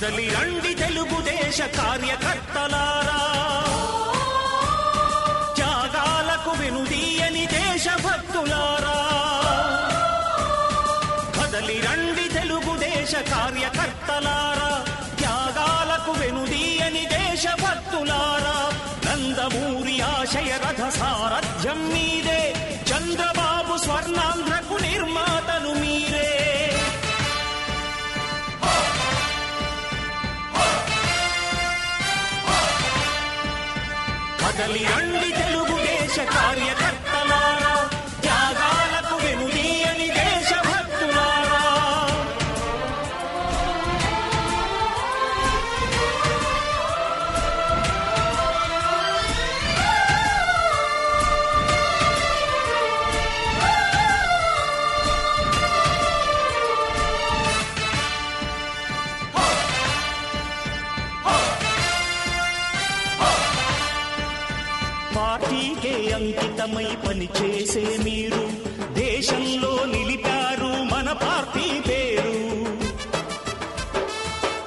కదలి రండి తెలుగుదేశ కార్యకర్తలారా, త్యాగాలకు వెనుదీయని దేశభక్తులారా. కదలి రండి తెలుగుదేశ కార్యకర్తలారా, త్యాగాలకు వెనుదీయని దేశభక్తులారా. నందమూరి ఆశయ రథ సారథ్యం మీదే, చంద్రబాబు స్వర్ణాంధ్రకు నిర్మాతలు మీరే. కదలి రండి తెలుగుదేశ కార్యకర్తలారా, త్యాగాలకు వెనుదీయని దేశభక్తులారా. పార్టీకే అంకితమై పనిచేసే మీరు దేశంలో నిలిపారు మన పార్టీ పేరు.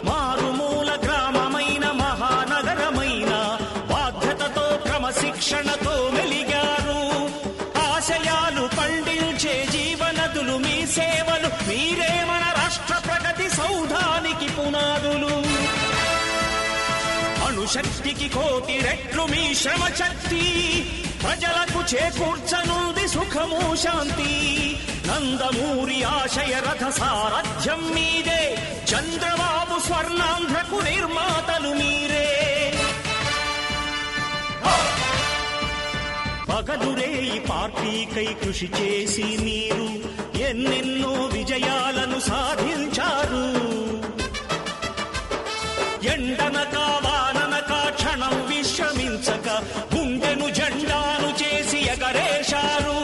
మారుమూల గ్రామమైన మహానగరమైన బాధ్యతతో క్రమశిక్షణతో మెలిగారు. ఆశయాలు పండించే జీవనదులు మీ సేవలు, మీరే మన రాష్ట్ర ప్రగతి సౌధానికి పునాదులు. అణుశక్తికి కోటి రెట్లు మీ శ్రమ శక్తి, ప్రజలకు చేకూర్చనుంది సుఖము శాంతి. నందమూరి ఆశయ రథ సారథ్యం మీదే, చంద్రబాబు స్వర్ణాంధ్రకు నిర్మాతలు మీరే. పగలురే ఈ పార్టీకై కృషి చేసి మీరు ఎన్నెన్నో విజయాలను సాధించారు. ఎండనక వాననక క్షణం విశ్రమించక గుండెను జెండాను చేసి ఎగరేశారు.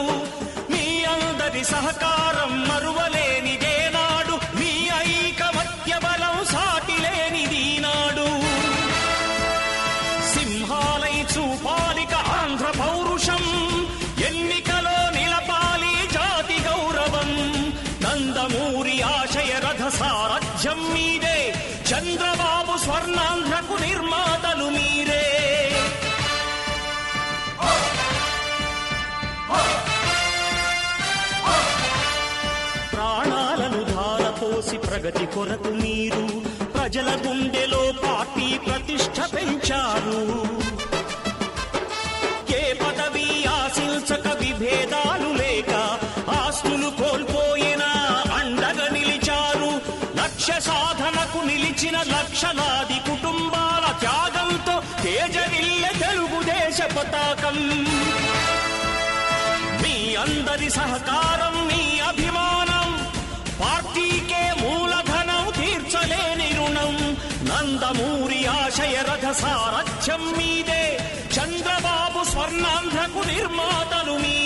మీ అందరి సహకారం మరువలేనిదేనాడు, మీ ఐకమత్య బలం సాటిలేనిదీనాడు. సింహాలై చూపాలిక ఆంధ్ర పౌరుషం, ఎన్నికలో నిలపాలి జాతి గౌరవం. నందమూరి ఆశయ రథ సారథ్యం మీదే, చంద్రబాబు స్వర్ణాంధ్రకు నిర్మాతలు మీరే. ప్రాణాలను ధారపోసి ప్రగతి కొరకు మీరు ప్రజల గుండెలో పార్టీ ప్రతిష్ఠ పెంచారు. ఏ పదవి ఆశించక విభేదాలు లేక ఆస్తులు కోల్పోయినా అండగా నిలిచారు. లక్ష్య సాధనకు నిలిచిన లక్షలాది కుటుంబాల త్యాగంతో తేజరిల్లె తెలుగుదేశ పతాకం. మీ అందరి సహకారం, మీ అభిమానం, పార్టీకే మూలధనం, తీర్చలేని రుణం. నందమూరి ఆశయ రథ సారథ్యం మీదే, చంద్రబాబు స్వర్ణాంధ్రకు నిర్మాతలు మీ